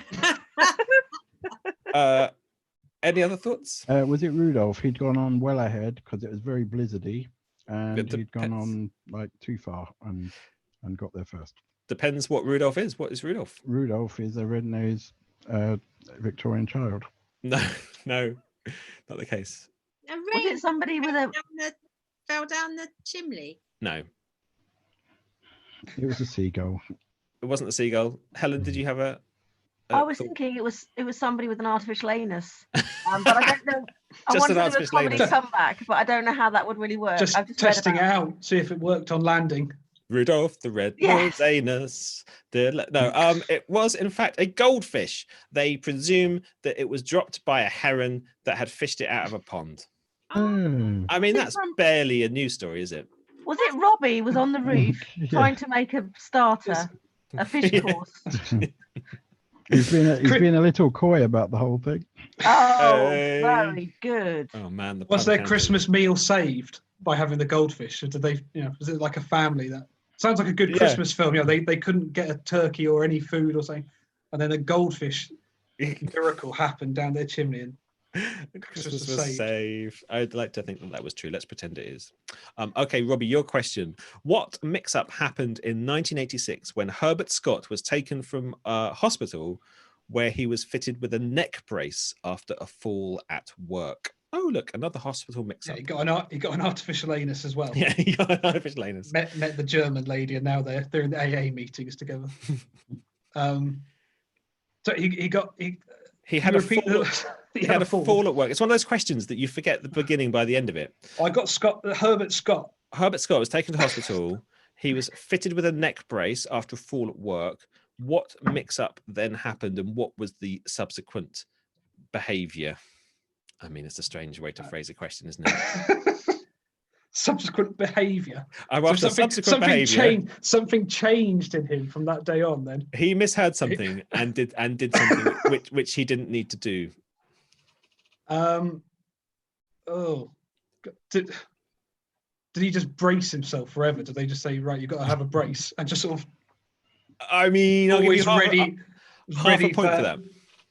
Any other thoughts? Was it Rudolph? He'd gone on well ahead because it was very blizzardy, and It he'd gone depends. on like too far and got there first. Depends what Rudolph is. What is Rudolph? Rudolph is a red-nosed Victorian child. No, no, not the case. A Was rain it somebody with a? fell down the chimney. No, It was a seagull. it wasn't the seagull. Helen, did you have a I was thought? thinking it was somebody with an artificial anus, but I don't know. I Just wanted an to do a artificial comedy anus. comeback, but I don't know how that would really work. Just I've just read testing it about out, see if it worked on landing. Rudolph the Red-Nosed Anus. No, it was in fact a goldfish. They presume that it was dropped by a heron that had fished it out of a pond. Oh. I mean, Is it that's from- barely a news story, is it? Was it Robbie was on the roof Yeah. trying to make a starter, a fish Yeah. course? He's been a little coy about the whole thing. Oh, Hey. very good. Oh man, the Was pun their counted. Christmas meal saved by having the goldfish? Or did they, was it like a family that sounds like a good Yeah. Christmas film? They couldn't get a turkey or any food or something, and then a goldfish miracle happened down their chimney. And Christmas was was saved. I'd like to think that was true. Let's pretend it is. Okay, Robbie, your question. What mix-up happened in 1986 when Herbert Scott was taken from a hospital where he was fitted with a neck brace after a fall at work? Oh, look, another hospital yeah, mix-up. he got an artificial anus as well. Yeah, he got an artificial anus. Met the German lady, and now they're in the AA meetings together. So he He had a repeat fall. the- He had a fall at work. It's one of those questions that you forget the beginning by the end of it. I got Herbert Scott. Herbert Scott was taken to hospital. He was fitted with a neck brace after a fall at work. What mix-up then happened, and what was the subsequent behaviour? I mean, it's a strange way to phrase a question, isn't it? Subsequent behaviour. After subsequent behaviour, Something changed in him from that day on. Then he misheard something and did something which he didn't need to do. Did he just brace himself forever? Did they just say, right, you've got to have a brace, and just sort of I mean, I'll give you always half a point for that.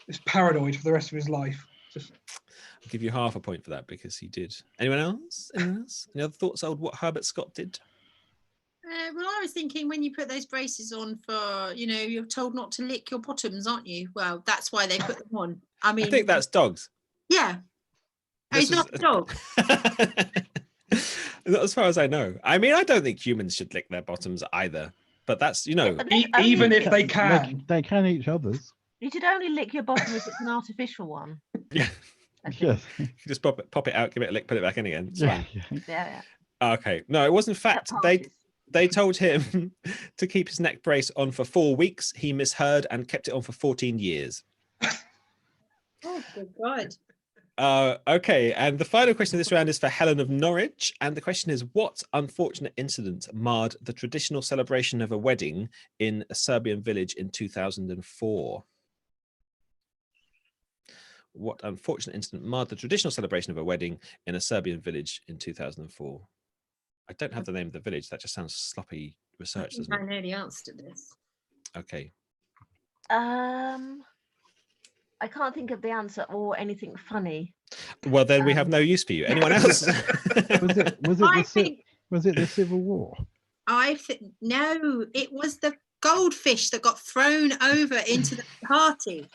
He's paranoid for the rest of his life. I'll give you half a point for that because he did. Anyone else? Any other thoughts on what Herbert Scott did? Well, I was thinking when you put those braces on for, you're told not to lick your bottoms, aren't you? Well, that's why they put them on. I mean, I think that's dogs. yeah. Oh, he's This not is- a dog. Not as far as I know. I mean, I don't think humans should lick their bottoms either. But that's, But then only- Even if they can. They can each other's. you should only lick your bottom if it's an artificial one. Yeah. I think. Yes. You just pop it out, give it a lick, put it back in again. It's Yeah. fine. Yeah. Okay. No, it was in fact At they parties. told him to keep his neck brace on for 4 weeks. He misheard and kept it on for 14 years. Oh, good God. Okay, and the final question of this round is for Helen of Norwich, and the question is: what unfortunate incident marred the traditional celebration of a wedding in a Serbian village in 2004? What unfortunate incident marred the traditional celebration of a wedding in a Serbian village in 2004? I don't have the name of the village. That just sounds sloppy research, doesn't I it? know the answer to this. Okay. I can't think of the answer or anything funny. Well, then we have no use for you. Anyone else? Was it the Civil War? No, it was the goldfish that got thrown over into the party.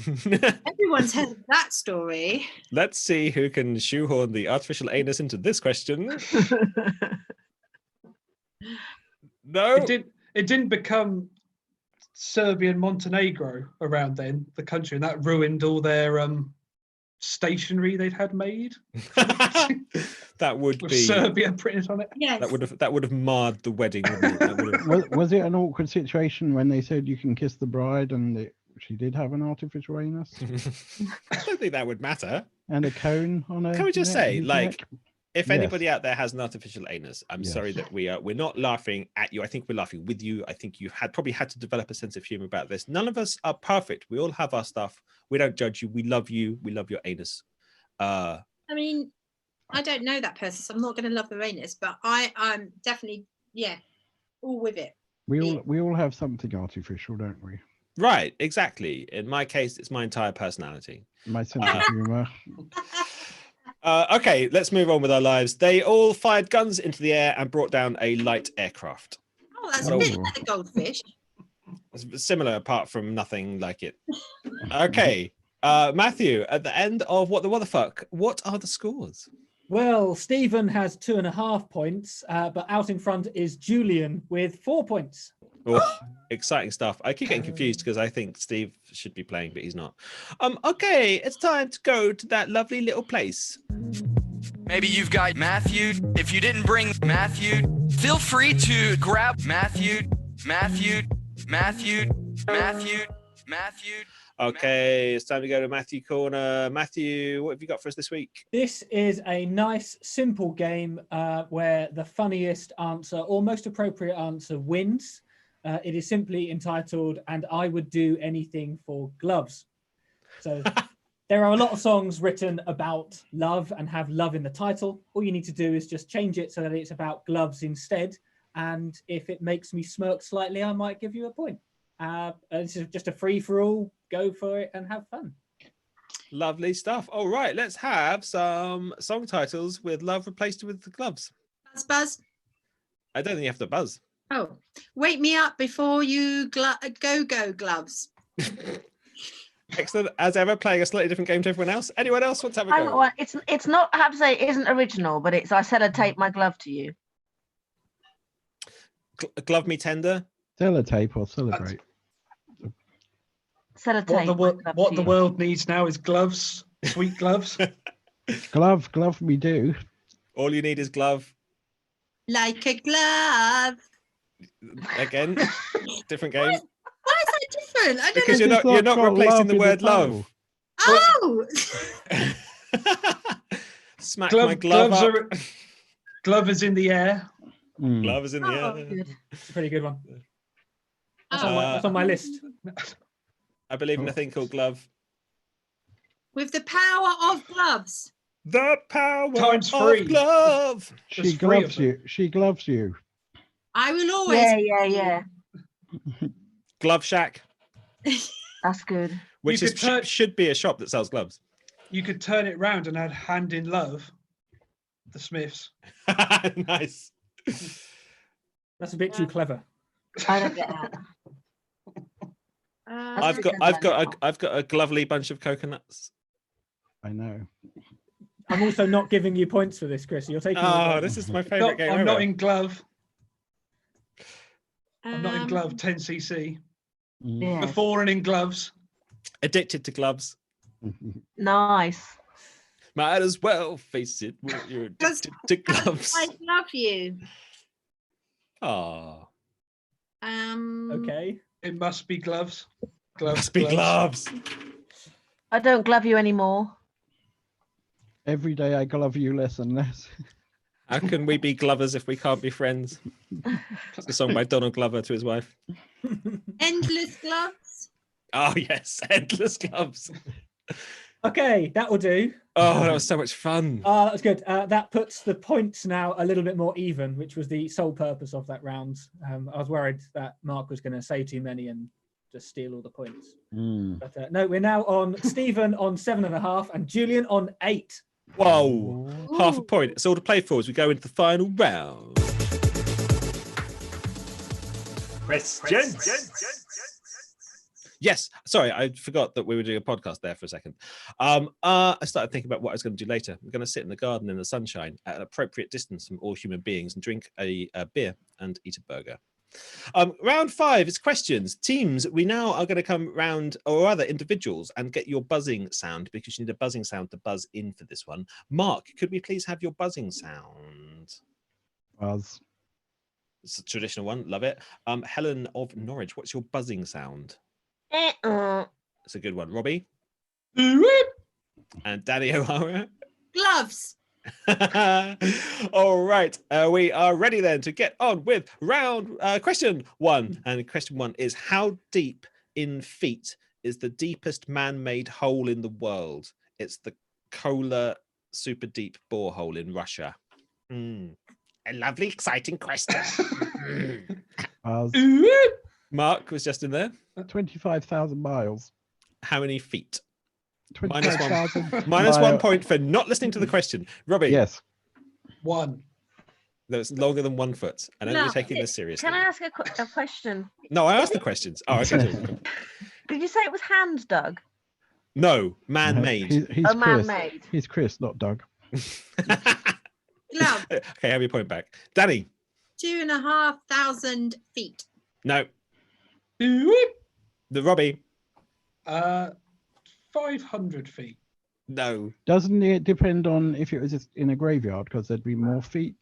Everyone's heard of that story. Let's see who can shoehorn the artificial anus into this question. No. It didn't become Serbian Montenegro around then, the country, and that ruined all their stationery they'd had made That would with be Serbia printed on it. Yes. that would have marred the wedding, wouldn't it? That would have- Was it an awkward situation when they said you can kiss the bride and she did have an artificial anus I don't think that would matter. and a cone on her? Can we just say, his like, neck? if Yes. anybody out there has an artificial anus, I'm Yes. sorry that we're not laughing at you. I think we're laughing with you. I think you probably had to develop a sense of humor about this. None of us are perfect. We all have our stuff. We don't judge you. We love you. We love your anus. I mean, I don't know that person, so I'm not going to love their anus, but I'm definitely, all with it. We all have something artificial, don't we? Right, exactly. In my case, it's my entire personality. My sense of humor. Okay, let's move on with our lives. They all fired guns into the air and brought down a light aircraft. Oh, that's Oh. a bit like a goldfish. It's similar apart from nothing like it. Okay. Matthew, at the end of what the fuck, what are the scores? Well, Stephen has 2.5 points, but out in front is Julian with 4 points. Oh, exciting stuff. I keep getting confused because I think Steve should be playing, but he's not. Okay, it's time to go to that lovely little place. Maybe you've got Matthew. If you didn't bring Matthew, feel free to grab Matthew. Okay, it's time to go to Matthew Corner. Matthew, what have you got for us this week? This is a nice, simple game where the funniest answer or most appropriate answer wins. It is simply entitled, "And I Would Do Anything for Gloves." So there are a lot of songs written about love and have love in the title. All you need to do is just change it so that it's about gloves instead. And if it makes me smirk slightly, I might give you a point. This is just a free-for-all. Go for it and have fun. Lovely stuff. All right, let's have some song titles with love replaced with the gloves. Buzz, buzz. I don't think you have to buzz. Oh, wake me up before you go gloves. Excellent. As ever, playing a slightly different game to everyone else. Anyone else want to have a go? It's not. I have to say, it isn't original, but it's. I said I'd take my glove to you. Glove me tender. Sellotape or celebrate. Sellotape. What the world needs now is gloves, sweet gloves. Glove me do. All you need is glove. Like a glove. Again, different game. Why is that different? I don't Because know. you're not replacing the word love. Oh, Smack my glove up. Glove is in the air. Glove is in the air. Good. It's a pretty good one. That's Oh. on my list. I believe in a thing called glove. with the power of gloves. The power Times of three. glove. She There's three of gloves them. you. She gloves you. I will always. Yeah. Glove Shack, That's good. which You is could turn- should be a shop that sells gloves. You could turn it round and add hand in love. The Smiths. Nice. That's a bit too clever. I don't get that. I've got a lovely bunch of coconuts. I know. I'm also not giving you points for this, Chris. You're taking. Oh, this is my favorite game I'm ever. not in glove. I'm not in Um, glove. 10cc. Yeah. Before and in gloves. Addicted to gloves. Nice. Might as well face it. You're addicted to gloves. I love you. Oh, Okay. It must be gloves. Gloves. must be gloves. I don't glove you anymore. Every day I glove you less and less. How can we be glovers if we can't be friends? It's a song by Donald Glover to his wife. Endless gloves. Oh yes, endless gloves. Okay, that will do. Oh, that was so much fun. That was good. That puts the points now a little bit more even, which was the sole purpose of that round. I was worried that Mark was going to say too many and just steal all the points. But no, we're now on Stephen on 7.5 and Julian on 8. Whoa, half a point. It's all to play for as we go into the final round. Questions. Yes, sorry, I forgot that we were doing a podcast there for a second. I started thinking about what I was going to do later. I'm going to sit in the garden in the sunshine at an appropriate distance from all human beings and drink a beer and eat a burger. Round 5 is questions. Teams, we now are going to come round, or rather individuals, and get your buzzing sound because you need a buzzing sound to buzz in for this one. Mark, could we please have your buzzing sound? Buzz. It's a traditional one, love it. Helen of Norwich, what's your buzzing sound? It's a good one. Robbie? And Danny O'Hara? Gloves. All right, we are ready then to get on with round question 1. And question 1 is, how deep in feet is the deepest man-made hole in the world? It's the Kola super deep borehole in Russia. A lovely, exciting question. Buzz. Mark was just in there. 25,000 miles. How many feet? 25,000. Minus 1 point for not listening to the question. Robbie? Yes. 1. That's longer than 1 foot. I know No, you're taking this seriously. Can I ask a question? No, I asked the questions. Oh, okay. sorry. Did you say it was hand dug? No, man-made. He's Oh, Chris. man-made. He's Chris, not Doug. Glove, Okay, have your point back. Danny, 2,500 feet. no. Ooh, The Robbie, 500 feet. no. Doesn't it depend on if it was in a graveyard? Because there'd be more feet.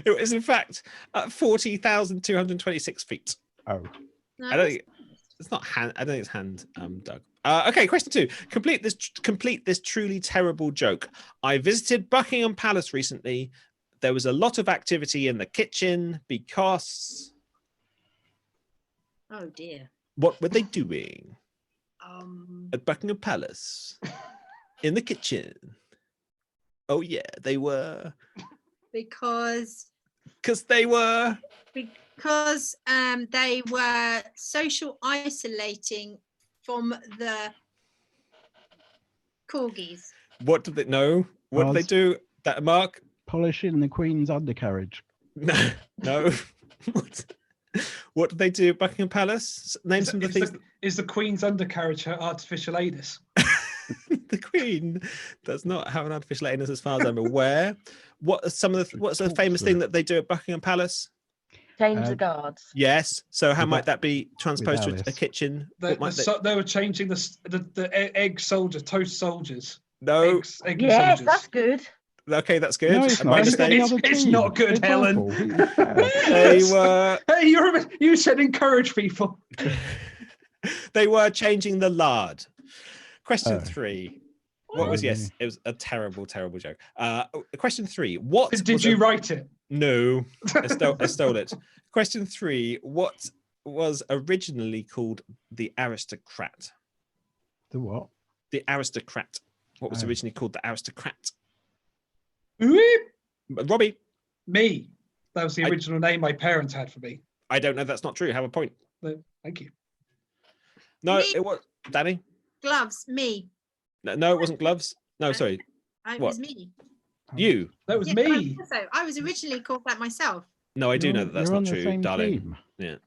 It was, in fact, 40,226 feet. Oh, No, I don't think it's not hand. I don't think it's hand dug. Okay, question 2. Complete this truly terrible joke. I visited Buckingham Palace recently. There was a lot of activity in the kitchen because oh dear. what were they doing Um, at Buckingham Palace in the kitchen? Oh yeah, they were because they were. they were social isolating from the corgis. What did they know? What did they Oz. do? That Mark? polishing the Queen's undercarriage. No, no. What did they do at Buckingham Palace? Name some of the things. Is the Queen's undercarriage her artificial anus? The Queen does not have an artificial anus, as far as I'm aware. What are some of the? What's the famous thing that they do at Buckingham Palace? Change the guards. Yes. So how With might that be transposed to a Alice. kitchen? They, What might they- they were changing the egg soldiers, toast soldiers. No. Egg Yes, soldiers. that's good. Okay, that's good. No, it's My not. He's got the mistake. other It's team. not good, It's Helen. awful. He's bad. They were Hey, you said encourage people. they were changing the lard. Question Oh. 3. What was Oh, yes? It was a terrible, terrible joke. Question 3. What Did was you write it? No, I stole it. Question 3. What was originally called the aristocrat? The what? The aristocrat. What was Oh. originally called the aristocrat? Ooh, Robbie, me. That was the I- original name my parents had for me. I don't know. That's not true. Have a point. Thank you. No, Me. it was Danny. Gloves, me. No, it wasn't gloves. No, sorry, It What? was me. you. That was Yeah, me. I was originally called that myself. No, I do You're- know that that's you're not on the true, same darling. team.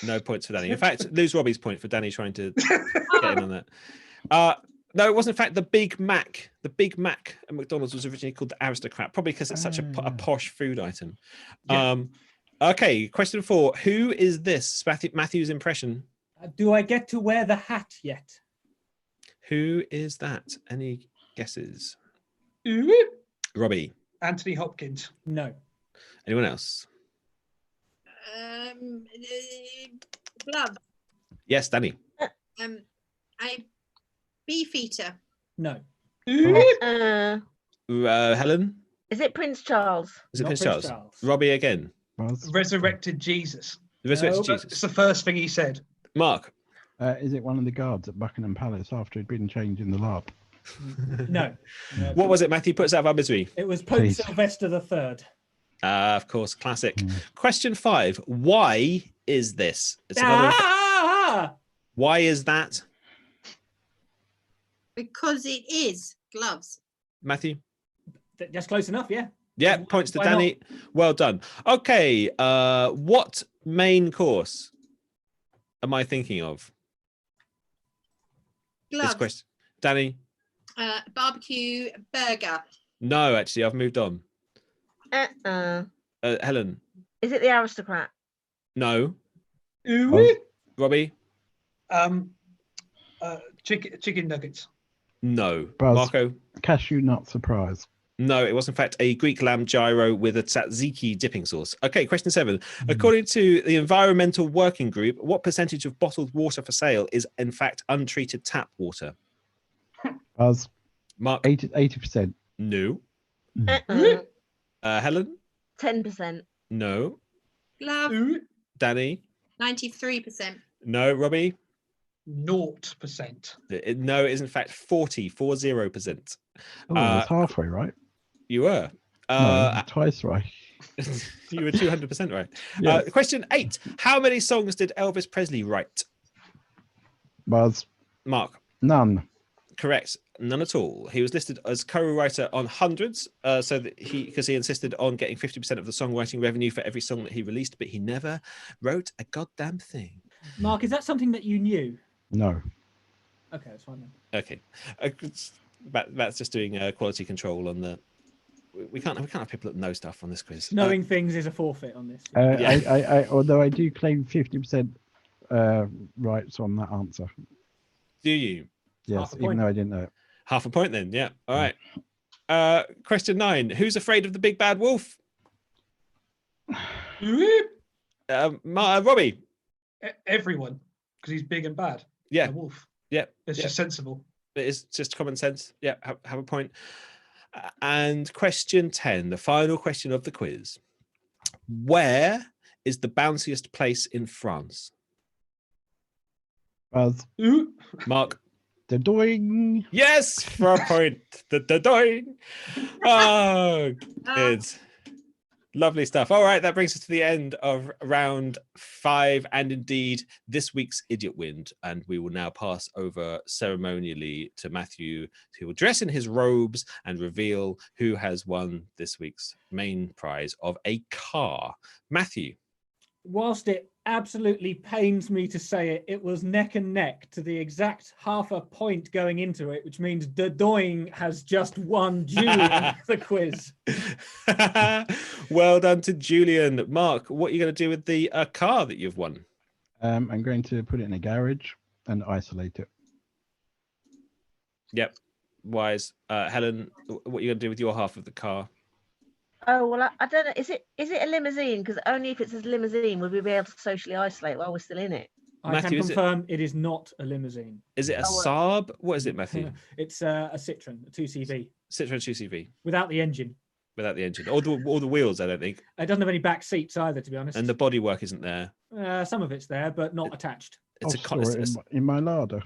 No points for Danny. In fact, lose Robbie's point for Danny trying to get in on that. No, it was in fact the Big Mac. The Big Mac at McDonald's was originally called the aristocrat, probably because it's such a Ah. posh food item. Yeah. Okay, question 4. Who is this? Matthew's impression. Do I get to wear the hat yet? Who is that? Any guesses? Ooh, Robbie. Anthony Hopkins. No. Anyone else? Glove, Yes, Danny. a beef eater. No. Ooh, Helen. Is it Prince Charles? Is it Not Prince Prince Charles? Charles. Robbie again. Buzz. resurrected Jesus. The resurrected No, It's Jesus. the first thing he said. Mark. Is it one of the guards at Buckingham Palace after he'd been changing the lard? No. No. What was it, Matthew? Put us out of our misery. It was Pope Please. Sylvester III. Of course, classic. Mm. Question 5. Why is this? It's another. Ah! Why is that, Because it is gloves. Matthew? Just close enough, yeah. Yeah, points to Why not? Danny. Well done. Okay, what main course am I thinking of? This Gloves. question. Danny? Barbecue burger. No, actually, I've moved on. Helen? Is it the aristocrat? No. Ooh, Robbie? chicken nuggets. No. Buzz. Marco? Cashew nut surprise. No, it was in fact a Greek lamb gyro with a tzatziki dipping sauce. Okay, question 7. According to the Environmental Working Group, what percentage of bottled water for sale is in fact untreated tap water? Buzz. Mark? 80%. No. Helen? 10%. No. Glove. Ooh, Danny? 93%. No. Robbie? 0%. No, it is in fact 40%. Oh, that's halfway right. You were. No, twice right. You were 200% right. Yes. Question 8. How many songs did Elvis Presley write? Buzz. Mark? None. Correct. None at all. He was listed as co-writer on Hundreds, so that because he insisted on getting 50% of the songwriting revenue for every song that he released, but he never wrote a goddamn thing. Mark, is that something that you knew? No. Okay, that's fine then. Okay, that's just doing quality control on the. We can't have people that know stuff on this quiz. Knowing things is a forfeit on this. Yeah. Although I do claim 50% rights on that answer. Do you? Yes, Half a even point. though I didn't know it. Half a point then. Yeah. All right. Question 9. Who's afraid of the big bad wolf? Robbie. Everyone, because he's big and bad. Yeah. A wolf. Yeah. It's just sensible. It's just common sense. Yeah. Have a point. And question 10, the final question of the quiz. Where is the bounciest place in France? Buzz. Mark. The doing. Yes, for a point. The doing. Oh, good. Lovely stuff. All right, that brings us to the end of round 5 and indeed this week's Idiot Wind. And we will now pass over ceremonially to Matthew, who will dress in his robes and reveal who has won this week's main prize of a car. Matthew. Whilst it absolutely pains me to say it, it was neck and neck to the exact half a point going into it, which means Doing has just won Julian the quiz. Well done to Julian. Mark, what are you going to do with the car that you've won? I'm going to put it in a garage and isolate it. Yep. Wise. Helen, what are you going to do with your half of the car? Oh well, I don't know. Is it a limousine? Because only if it's a limousine would we be able to socially isolate while we're still in it. I Matthew, can confirm it is not a limousine. Is it a Oh, Saab? What is it, Matthew? It's a Citroen, a 2CV, Citroen 2CV without the engine. without the engine, or the wheels. I don't think, It doesn't have any back seats either, to be honest. and the bodywork isn't there. Some of it's there, but not attached. It's I'll store it in my larder.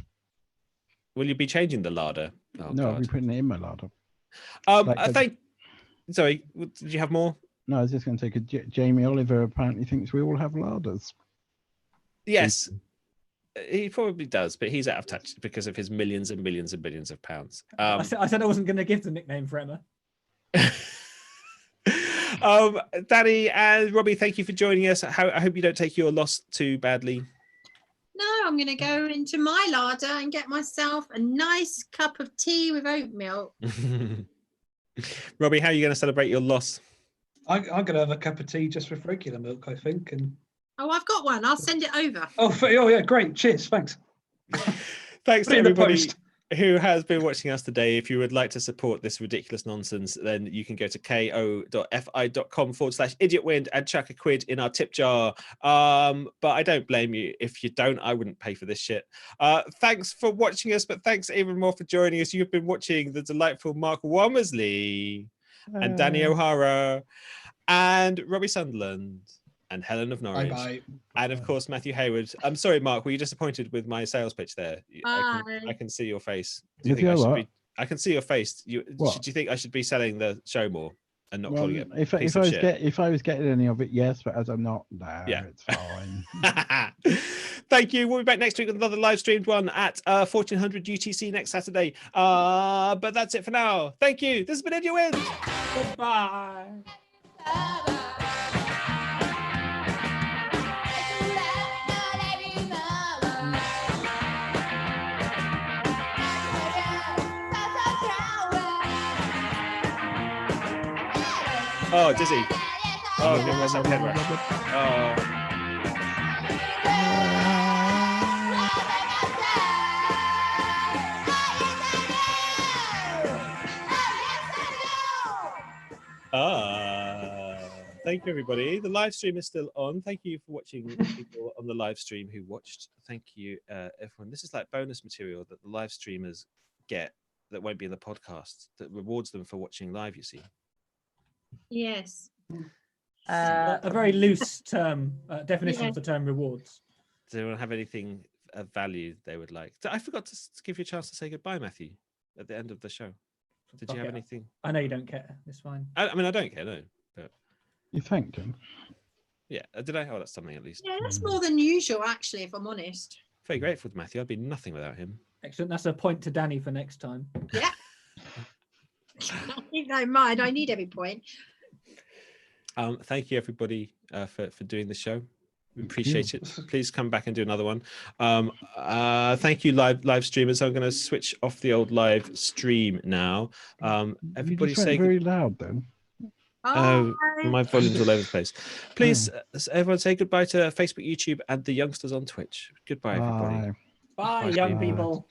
Will you be changing the larder? Oh, No, I'll God. be putting it in my larder. Sorry, did you have more? No, I was just going to say, because Jamie Oliver apparently thinks we all have larders. Yes, he probably does, but he's out of touch because of his millions and millions and billions of pounds. I said I wasn't going to give the nickname for Emma. Danny and Robbie, thank you for joining us. I hope you don't take your loss too badly. No, I'm going to go into my larder and get myself a nice cup of tea with oat milk. Robbie, how are you going to celebrate your loss? I'm going to have a cup of tea just with regular milk, I think. And Oh, I've got one. I'll send it over. oh yeah, great. Cheers. Thanks. Thanks Put to it in the everybody post. who has been watching us today. If you would like to support this ridiculous nonsense, then you can go to ko.fi.com/idiotwind and chuck a quid in our tip jar. But I don't blame you. If you don't, I wouldn't pay for this shit. Thanks for watching us, but thanks even more for joining us. You've been watching the delightful Mark Womersley and Danny O'Hara and Robbie Sunderland and Helen of Norwich. Bye. And of course, Matthew Hayward. I'm sorry, Mark, were you disappointed with my sales pitch there? I Bye. can see your face. Do You you think I feel should what? be? I can see your face. Do What? you think I should be selling the show more and not Well, calling it a if piece I of was shit? if I was getting any of it, yes, but as I'm not, no, Yeah. it's fine. Thank you. We'll be back next week with another live streamed one at 1400 UTC next Saturday. But that's it for now. Thank you. This has been Idiot Wind. Goodbye. Oh, dizzy. Oh, give myself a head rush. Oh. Thank you, everybody. The live stream is still on. Thank you for watching, people on the live stream who watched. Thank you, everyone. This is like bonus material that the live streamers get that won't be in the podcast, that rewards them for watching live, you see. Yes. A very loose term, definition Yeah. of the term rewards. Does anyone have anything of value they would like? I forgot to give you a chance to say goodbye, Matthew, at the end of the show. Did Fuck you have it. anything? I know you don't care. It's fine. I mean, I don't care, no. But You thanked him. yeah, did I? Oh, that's something at least. Yeah, that's more than usual, actually, if I'm honest. Very grateful to Matthew. I'd be nothing without him. Excellent. That's a point to Danny for next time. Yeah. I'll keep that in mind. I need every point. Thank you, everybody, for doing the show. We appreciate it. Please come back and do another one. Thank you, live streamers. I'm going to switch off the old live stream now. Everybody you just say went very loud then. Oh, Bye. my volume's all over the place. Please, everyone, say goodbye to Facebook, YouTube, and the youngsters on Twitch. Goodbye, everybody. Bye. Bye, Bye, young Steve. people.